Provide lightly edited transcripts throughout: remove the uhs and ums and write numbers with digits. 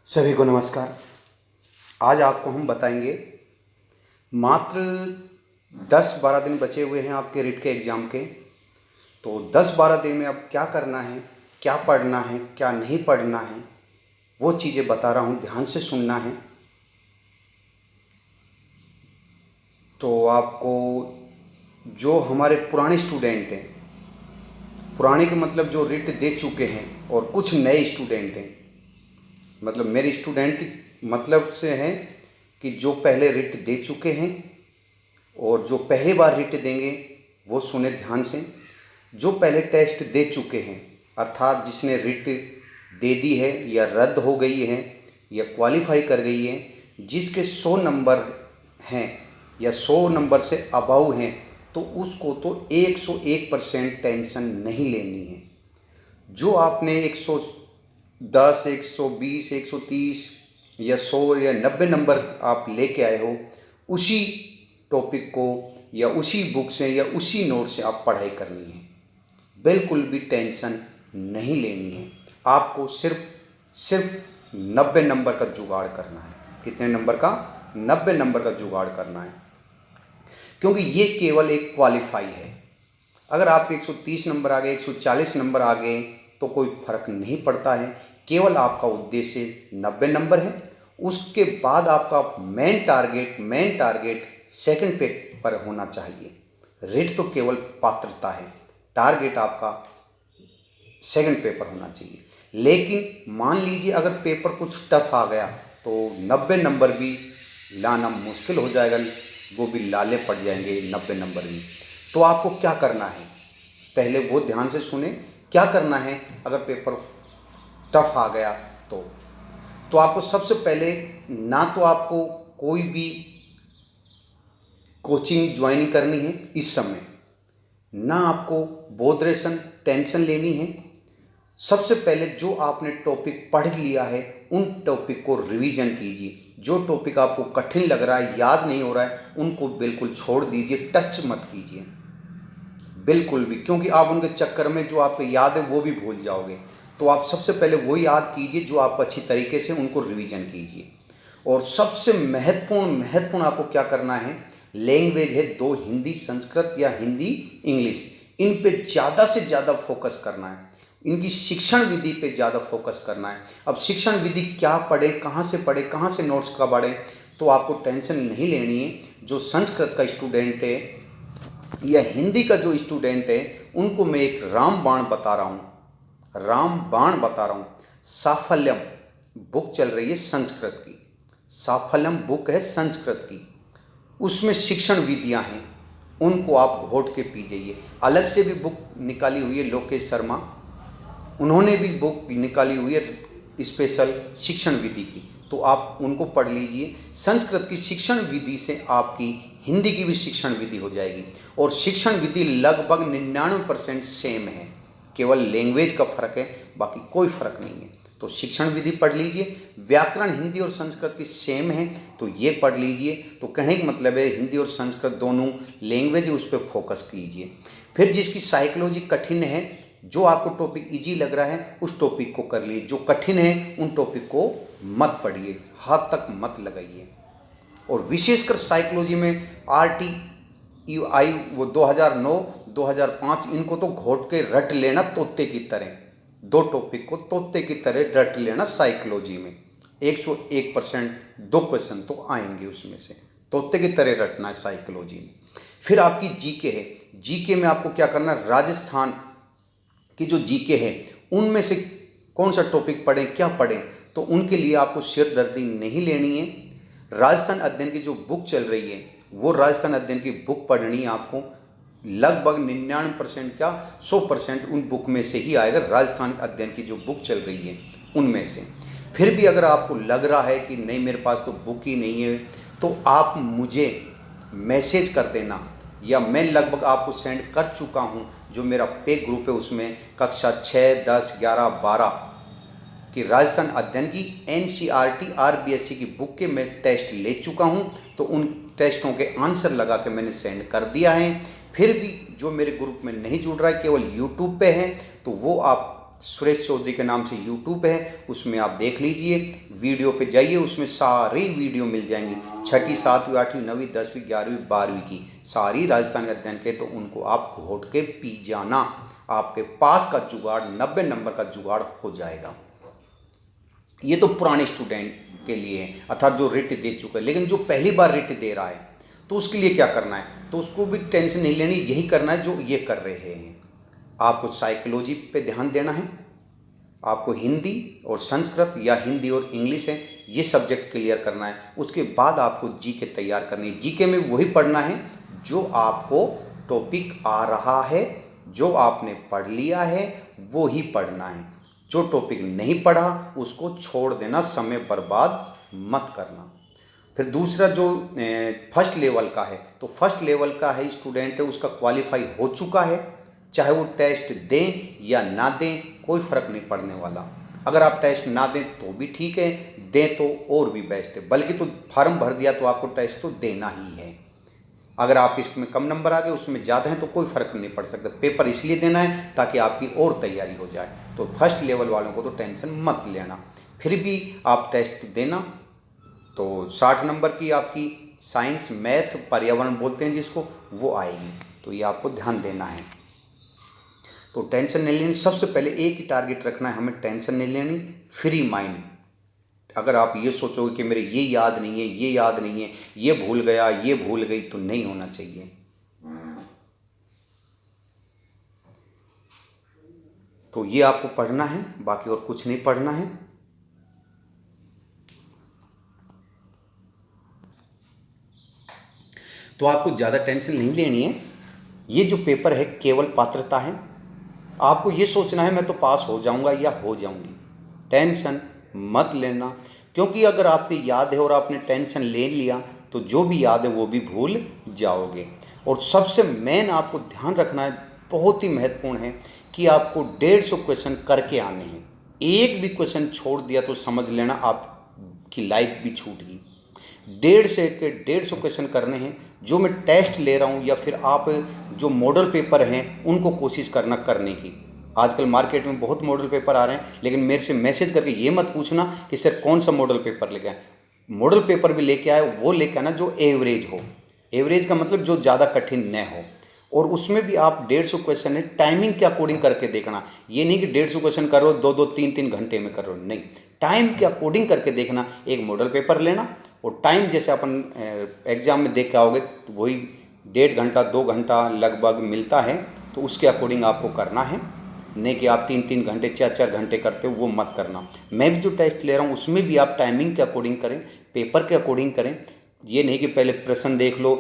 सभी को नमस्कार। आज आपको हम बताएंगे, मात्र 10-12 दिन बचे हुए हैं आपके रिट के एग्ज़ाम के। तो 10-12 दिन में अब क्या करना है, क्या पढ़ना है, क्या नहीं पढ़ना है, वो चीज़ें बता रहा हूँ, ध्यान से सुनना है। तो आपको जो हमारे पुराने स्टूडेंट हैं, पुराने के मतलब जो रिट दे चुके हैं, और कुछ नए स्टूडेंट हैं, मतलब मेरे स्टूडेंट की मतलब से हैं कि जो पहले रिट दे चुके हैं और जो पहली बार रिट देंगे वो सुने ध्यान से। जो पहले टेस्ट दे चुके हैं, अर्थात जिसने रिट दे दी है या रद्द हो गई है या क्वालिफाई कर गई है, जिसके 100 नंबर हैं या 100 नंबर से अबव हैं, तो उसको तो 101% टेंशन नहीं लेनी है। जो आपने 110, 120, 130 या 100 या 90 नंबर आप लेके आए हो, उसी टॉपिक को या उसी बुक से या उसी नोट से आप पढ़ाई करनी है। बिल्कुल भी टेंशन नहीं लेनी है। आपको सिर्फ 90 नंबर का जुगाड़ करना है। कितने नंबर का? 90 नंबर का जुगाड़ करना है, क्योंकि ये केवल एक क्वालिफाई है। अगर आपके 130 नंबर आ गए, 140 नंबर आ गए, तो कोई फर्क नहीं पड़ता है। केवल आपका उद्देश्य 90 नंबर है। उसके बाद आपका मेन टारगेट सेकंड पेपर होना चाहिए। रिट तो केवल पात्रता है, टारगेट आपका सेकंड पेपर होना चाहिए। लेकिन मान लीजिए अगर पेपर कुछ टफ आ गया तो 90 नंबर भी लाना मुश्किल हो जाएगा, वो भी लाले पड़ जाएंगे 90 नंबर भी। तो आपको क्या करना है, पहले वो ध्यान से सुने। क्या करना है अगर पेपर टफ आ गया तो आपको सबसे पहले, ना तो आपको कोई भी कोचिंग ज्वाइन करनी है इस समय, ना आपको बोधरेशन टेंशन लेनी है। सबसे पहले जो आपने टॉपिक पढ़ लिया है उन टॉपिक को रिवीजन कीजिए। जो टॉपिक आपको कठिन लग रहा है, याद नहीं हो रहा है, उनको बिल्कुल छोड़ दीजिए, टच मत कीजिए बिल्कुल भी, क्योंकि आप उनके चक्कर में जो आपको याद है वो भी भूल जाओगे। तो आप सबसे पहले वो याद कीजिए जो आप अच्छी तरीके से उनको रिवीजन कीजिए। और सबसे महत्वपूर्ण आपको क्या करना है, लैंग्वेज है दो, हिंदी संस्कृत या हिंदी इंग्लिश, इन पे ज़्यादा से ज़्यादा फोकस करना है। इनकी शिक्षण विधि पे ज़्यादा फोकस करना है। अब शिक्षण विधि क्या पढ़े, कहाँ से पढ़े, कहाँ से नोट्स का पढ़े, तो आपको टेंशन नहीं लेनी है। जो संस्कृत का स्टूडेंट है या हिंदी का जो स्टूडेंट है, उनको मैं एक रामबाण बता रहा हूँ। साफल्यम बुक चल रही है संस्कृत की, साफल्यम बुक है संस्कृत की, उसमें शिक्षण विधियाँ हैं, उनको आप घोट के पी जाइए। अलग से भी बुक निकाली हुई है लोकेश शर्मा, उन्होंने भी बुक निकाली हुई है स्पेशल शिक्षण विधि की, तो आप उनको पढ़ लीजिए। संस्कृत की शिक्षण विधि से आपकी हिंदी की भी शिक्षण विधि हो जाएगी। और शिक्षण विधि लगभग 99% सेम है, केवल लैंग्वेज का फ़र्क है, बाकी कोई फ़र्क नहीं है। तो शिक्षण विधि पढ़ लीजिए। व्याकरण हिंदी और संस्कृत की सेम है, तो ये पढ़ लीजिए। तो कहने का मतलब है हिंदी और संस्कृत दोनों लैंग्वेज है, उस पर फोकस कीजिए। फिर जिसकी साइकोलॉजी कठिन है, जो आपको टॉपिक इजी लग रहा है उस टॉपिक को कर लीजिए। जो कठिन है उन टॉपिक को मत पढ़िए, हाथ तक मत लगाइए। और विशेषकर साइकोलॉजी में RTI वो 2009 2005, इनको तो घोट के रट लेना तोते की तरह। दो टॉपिक को तोते की तरह रट लेना साइकोलॉजी में। 101% 2 क्वेश्चन तो आएंगे उसमें से, तोते की तरह रटना है साइकोलॉजी में। फिर आपकी जीके है। जीके में आपको क्या करना है, राजस्थान की जो जीके है उनमें से कौन सा टॉपिक पढ़ें, क्या पढ़ें, तो उनके लिए आपको सिरदर्दी नहीं लेनी है। राजस्थान अध्ययन की जो बुक चल रही है, वो राजस्थान अध्ययन की बुक पढ़नी है आपको। लगभग 99% क्या 100% उन बुक में से ही आएगा। राजस्थान अध्ययन की जो बुक चल रही है उनमें से। फिर भी अगर आपको लग रहा है कि नहीं मेरे पास तो बुक ही नहीं है, तो आप मुझे मैसेज कर देना, या मैं लगभग आपको सेंड कर चुका हूं। जो मेरा पे ग्रुप है उसमें कक्षा 6, 10, 11, 12 कि राजस्थान अध्ययन की NCERT RBSC की बुक के मैं टेस्ट ले चुका हूं, तो उन टेस्टों के आंसर लगा के मैंने सेंड कर दिया है। फिर भी जो मेरे ग्रुप में नहीं जुड़ रहा है, केवल यूट्यूब पे है, तो वो आप सुरेश चौधरी के नाम से यूट्यूब है, उसमें आप देख लीजिए, वीडियो पे जाइए, उसमें सारी वीडियो मिल जाएंगी। 6ठी 7वीं 8वीं 9वीं 10वीं 11वीं 12वीं की सारी राजस्थान अध्ययन के, तो उनको आप घोट के पी जाना, आपके पास का जुगाड़ 90 नंबर का जुगाड़ हो जाएगा। ये तो पुराने स्टूडेंट के लिए है, अर्थात जो रिट दे चुके हैं। लेकिन जो पहली बार रिट दे रहा है तो उसके लिए क्या करना है, तो उसको भी टेंशन नहीं लेनी, यही करना है जो ये कर रहे हैं। आपको साइकोलॉजी पे ध्यान देना है, आपको हिंदी और संस्कृत या हिंदी और इंग्लिश है ये सब्जेक्ट क्लियर करना है। उसके बाद आपको जीके तैयार करनी है। जीके में वही पढ़ना है जो आपको टॉपिक आ रहा है, जो आपने पढ़ लिया है वो ही पढ़ना है। जो टॉपिक नहीं पढ़ा उसको छोड़ देना, समय बर्बाद मत करना। फिर दूसरा जो फर्स्ट लेवल का है, तो फर्स्ट लेवल का है स्टूडेंट है, उसका क्वालिफाई हो चुका है, चाहे वो टेस्ट दें या ना दें कोई फ़र्क नहीं पड़ने वाला। अगर आप टेस्ट ना दें तो भी ठीक है, दें तो और भी बेस्ट है, बल्कि तो फार्म भर दिया तो आपको टेस्ट तो देना ही है। अगर आप इसमें कम नंबर आ गए उसमें ज़्यादा है तो कोई फ़र्क नहीं पड़ सकता, पेपर इसलिए देना है ताकि आपकी और तैयारी हो जाए। तो फर्स्ट लेवल वालों को तो टेंशन मत लेना, फिर भी आप टेस्ट देना। तो 60 नंबर की आपकी साइंस मैथ पर्यावरण बोलते हैं जिसको, वो आएगी, तो ये आपको ध्यान देना है। तो टेंशन नहीं लेनी, सबसे पहले एक ही टारगेट रखना है हमें, टेंशन नहीं लेनी, फ्री माइंड। अगर आप ये सोचोगे कि मेरे ये याद नहीं है, ये याद नहीं है, ये भूल गया, ये भूल गई, तो नहीं होना चाहिए। तो ये आपको पढ़ना है, बाकी और कुछ नहीं पढ़ना है। तो आपको ज़्यादा टेंशन नहीं लेनी है। ये जो पेपर है केवल पात्रता है, आपको ये सोचना है मैं तो पास हो जाऊंगा या हो जाऊंगी। टेंशन मत लेना, क्योंकि अगर आपको याद है और आपने टेंशन ले लिया तो जो भी याद है वो भी भूल जाओगे। और सबसे मेन आपको ध्यान रखना है, बहुत ही महत्वपूर्ण है कि आपको 150 क्वेश्चन करके आने हैं। एक भी क्वेश्चन छोड़ दिया तो समझ लेना आपकी लाइफ भी छूट गई। 150 क्वेश्चन करने हैं, जो मैं टेस्ट ले रहा हूँ या फिर आप जो मॉडल पेपर हैं उनको कोशिश करना करने की। आजकल मार्केट में बहुत मॉडल पेपर आ रहे हैं, लेकिन मेरे से मैसेज करके ये मत पूछना कि सर कौन सा मॉडल पेपर लेके आए। मॉडल पेपर भी लेके आए वो लेके आना जो एवरेज हो। एवरेज का मतलब जो ज़्यादा कठिन न हो, और उसमें भी आप 150 क्वेश्चन है टाइमिंग के अकॉर्डिंग करके देखना। ये नहीं कि 150 क्वेश्चन करो 2-2 3-3 घंटे में करो, नहीं, टाइम के अकॉर्डिंग करके देखना। एक मॉडल पेपर लेना और टाइम जैसे अपन एग्ज़ाम में देख के आओगे तो वही 1.5 घंटा 2 घंटा लगभग मिलता है, तो उसके अकॉर्डिंग आपको करना है। नहीं कि आप 3-3 घंटे 4-4 घंटे करते हो, वो मत करना। मैं भी जो टेस्ट ले रहा हूँ उसमें भी आप टाइमिंग के अकॉर्डिंग करें, पेपर के अकॉर्डिंग करें। ये नहीं कि पहले प्रश्न देख लो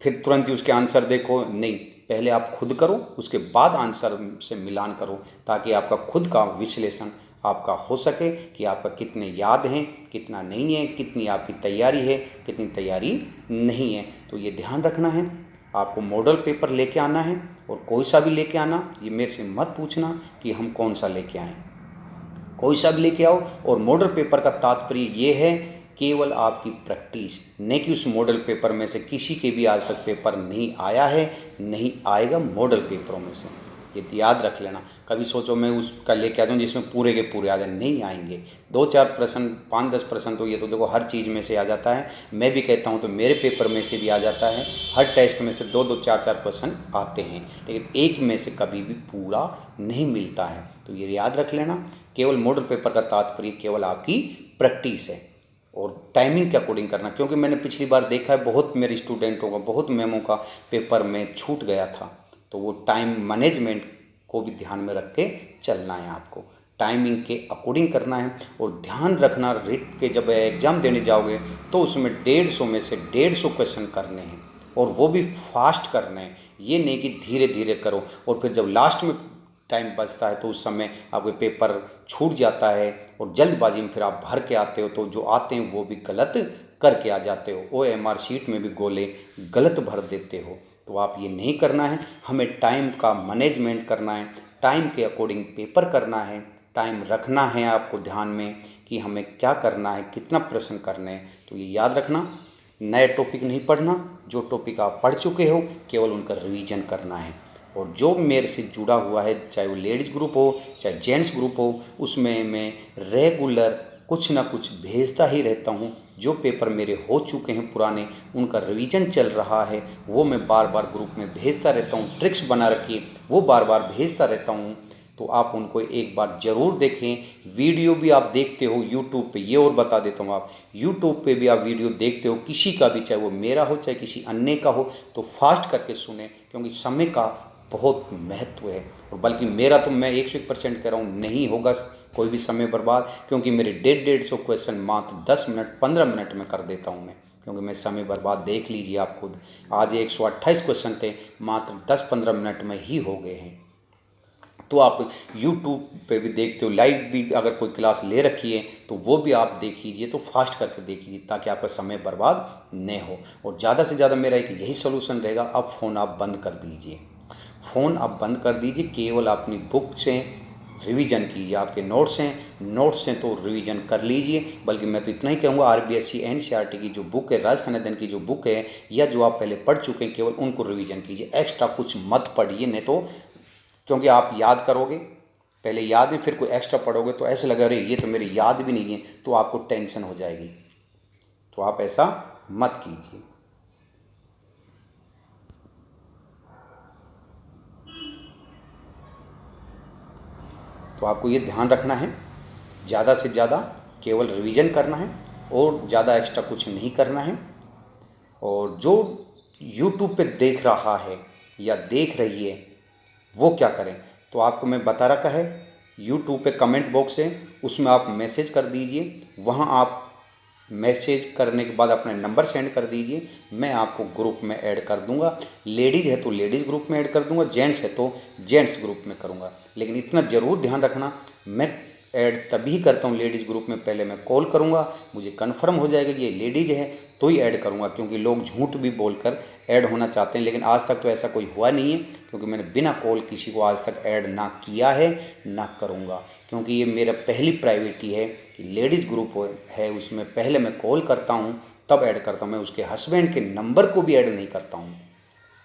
फिर तुरंत ही उसके आंसर देखो, नहीं, पहले आप खुद करो उसके बाद आंसर से मिलान करो, ताकि आपका खुद का विश्लेषण आपका हो सके कि आपका कितने याद हैं, कितना नहीं है, कितनी आपकी तैयारी है, कितनी तैयारी नहीं है। तो ये ध्यान रखना है। आपको मॉडल पेपर लेके आना है, और कोई सा भी लेके आना, ये मेरे से मत पूछना कि हम कौन सा लेके आएँ, कोई सा भी लेके आओ। और मॉडल पेपर का तात्पर्य ये है केवल आपकी प्रैक्टिस, नहीं कि उस मॉडल पेपर में से किसी के भी आज तक पेपर नहीं आया है, नहीं आएगा मॉडल पेपरों में से, ये याद रख लेना। कभी सोचो मैं उसका लेके आ जाऊँ जिसमें पूरे के पूरे आ जाए, नहीं आएंगे। 2-4 प्रश्न 5-10 प्रश्न तो ये तो देखो हर चीज़ में से आ जाता है। मैं भी कहता हूँ तो मेरे पेपर में से भी आ जाता है, हर टेस्ट में से 2-2 4-4 प्रश्न आते हैं, लेकिन एक में से कभी भी पूरा नहीं मिलता है। तो ये याद रख लेना, केवल मॉडल पेपर का तात्पर्य केवल आपकी प्रैक्टिस है, और टाइमिंग के अकॉर्डिंग करना। क्योंकि मैंने पिछली बार देखा है बहुत मेरे स्टूडेंटों का, बहुत मेमों का पेपर में छूट गया था। तो वो टाइम मैनेजमेंट को भी ध्यान में रख के चलना है, आपको टाइमिंग के अकॉर्डिंग करना है। और ध्यान रखना, रिट के जब एग्ज़ाम देने जाओगे तो उसमें 150 में से 150 क्वेश्चन करने हैं, और वो भी फास्ट करने हैं। ये नहीं कि धीरे धीरे करो और फिर जब लास्ट में टाइम बचता है तो उस समय आपके पेपर छूट जाता है, और जल्दबाजी में फिर आप भर के आते हो, तो जो आते हैं वो भी गलत करके आ जाते हो, OMR शीट में भी गोले गलत भर देते हो। तो आप ये नहीं करना है, हमें टाइम का मैनेजमेंट करना है, टाइम के अकॉर्डिंग पेपर करना है, टाइम रखना है आपको ध्यान में कि हमें क्या करना है, कितना प्रश्न करने हैं। तो ये याद रखना, नए टॉपिक नहीं पढ़ना, जो टॉपिक आप पढ़ चुके हो केवल उनका रिवीजन करना है। और जो मेरे से जुड़ा हुआ है, चाहे वो लेडीज़ ग्रुप हो चाहे जेंट्स ग्रुप हो, उसमें मैं रेगुलर कुछ ना कुछ भेजता ही रहता हूँ। जो पेपर मेरे हो चुके हैं पुराने, उनका रिवीजन चल रहा है, वो मैं बार बार ग्रुप में भेजता रहता हूँ। ट्रिक्स बना रखी है, वो बार बार भेजता रहता हूँ। तो आप उनको एक बार ज़रूर देखें। वीडियो भी आप देखते हो यूट्यूब पे, ये और बता देता हूँ, आप यूट्यूब पे भी आप वीडियो देखते हो किसी का भी, चाहे वो मेरा हो चाहे किसी अन्य का हो, तो फास्ट करके सुने, क्योंकि समय का बहुत महत्व है। और बल्कि मेरा तो मैं 101% कह रहा हूँ, नहीं होगा कोई भी समय बर्बाद, क्योंकि मेरे 150 क्वेश्चन मात्र 10 मिनट 15 मिनट में कर देता हूँ मैं, क्योंकि मैं समय बर्बाद देख लीजिए आप खुद। आज 128 क्वेश्चन थे, मात्र 10-15 मिनट में ही हो गए हैं। तो आप YouTube पे भी देखते हो, लाइव भी अगर कोई क्लास ले रखी है तो वो भी आप देखिए, तो फास्ट करके देखिए ताकि आपका समय बर्बाद न हो। और ज़्यादा से ज़्यादा मेरा एक यही सोल्यूशन रहेगा, अब फ़ोन आप बंद कर दीजिए। फ़ोन आप बंद कर दीजिए, केवल अपनी बुक से रिवीजन कीजिए। आपके नोट्स हैं तो रिवीजन कर लीजिए। बल्कि मैं तो इतना ही कहूँगा, RBSC NCERT की जो बुक है, राजस्थान अध्ययन की जो बुक है, या जो आप पहले पढ़ चुके हैं, केवल उनको रिवीजन कीजिए। एक्स्ट्रा कुछ मत पढ़िए, नहीं तो क्योंकि आप याद करोगे, पहले याद है, फिर कोई एक्स्ट्रा पढ़ोगे तो ऐसे लगे अरे ये तो मेरी याद भी नहीं है, तो आपको टेंशन हो जाएगी। तो आप ऐसा मत कीजिए। तो आपको ये ध्यान रखना है, ज़्यादा से ज़्यादा केवल रिवीजन करना है और ज़्यादा एक्स्ट्रा कुछ नहीं करना है। और जो यूट्यूब पे देख रहा है या देख रही है, वो क्या करें, तो आपको मैं बता रखा है, यूट्यूब पे कमेंट बॉक्स है, उसमें आप मैसेज कर दीजिए। वहाँ आप मैसेज करने के बाद अपना नंबर सेंड कर दीजिए, मैं आपको ग्रुप में ऐड कर दूंगा। लेडीज़ है तो लेडीज़ ग्रुप में ऐड कर दूंगा, जेंट्स है तो जेंट्स ग्रुप में करूंगा। लेकिन इतना ज़रूर ध्यान रखना, मैं ऐड तभी करता हूँ लेडीज़ ग्रुप में, पहले मैं कॉल करूँगा, मुझे कन्फर्म हो जाएगा कि ये लेडीज़ है तो ही ऐड करूँगा। क्योंकि लोग झूठ भी बोलकर ऐड होना चाहते हैं, लेकिन आज तक तो ऐसा कोई हुआ नहीं है, क्योंकि मैंने बिना कॉल किसी को आज तक ऐड ना किया है ना करूँगा। क्योंकि ये मेरा पहली प्रायोरिटी है कि लेडीज़ ग्रुप है, उसमें पहले मैं कॉल करता हूँ, तब ऐड करता हूँ। मैं उसके हस्बैंड के नंबर को भी ऐड नहीं करता हूँ,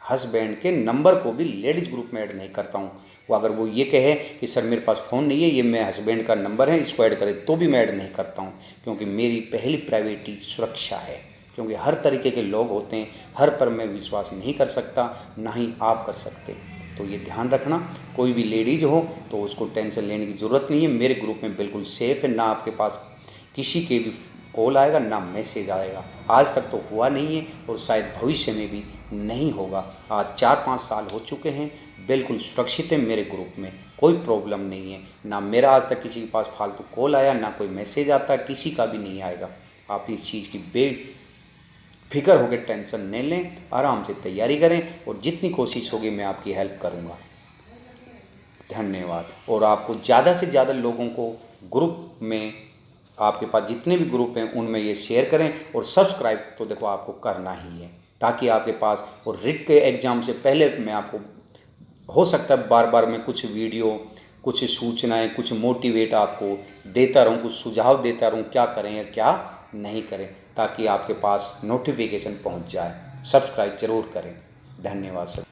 हस्बैंड के नंबर को भी लेडीज़ ग्रुप में ऐड नहीं करता हूँ। वो अगर वो ये कहे कि सर मेरे पास फ़ोन नहीं है, ये मैं हस्बैंड का नंबर है, इसको ऐड करें, तो भी मैं ऐड नहीं करता हूँ। क्योंकि मेरी पहली प्रायोरिटी सुरक्षा है। क्योंकि हर तरीके के लोग होते हैं, हर पर मैं विश्वास नहीं कर सकता, ना ही आप कर सकते। तो ये ध्यान रखना, कोई भी लेडीज़ हो तो उसको टेंशन लेने की ज़रूरत नहीं है। मेरे ग्रुप में बिल्कुल सेफ़ है, ना आपके पास किसी के भी कॉल आएगा ना मैसेज आएगा। आज तक तो हुआ नहीं है और शायद भविष्य में भी नहीं होगा। आज 4-5 साल हो चुके हैं, बिल्कुल सुरक्षित है मेरे ग्रुप में, कोई प्रॉब्लम नहीं है। ना मेरा आज तक किसी के पास फालतू कॉल आया, ना कोई मैसेज आता, किसी का भी नहीं आएगा। आप इस चीज़ की बेफिक्र होकर टेंशन नहीं लें, आराम से तैयारी करें और जितनी कोशिश होगी मैं आपकी हेल्प करूँगा। धन्यवाद। और आपको ज़्यादा से ज़्यादा लोगों को ग्रुप में, आपके पास जितने भी ग्रुप हैं उनमें ये शेयर करें। और सब्सक्राइब तो देखो आपको करना ही है, ताकि आपके पास, और रिट के एग्ज़ाम से पहले मैं आपको, हो सकता है बार बार मैं कुछ वीडियो, कुछ सूचनाएं, कुछ मोटिवेट आपको देता रहूं, कुछ सुझाव देता रहूं, क्या करें या क्या नहीं करें, ताकि आपके पास नोटिफिकेशन पहुंच जाए। सब्सक्राइब जरूर करें। धन्यवाद सर।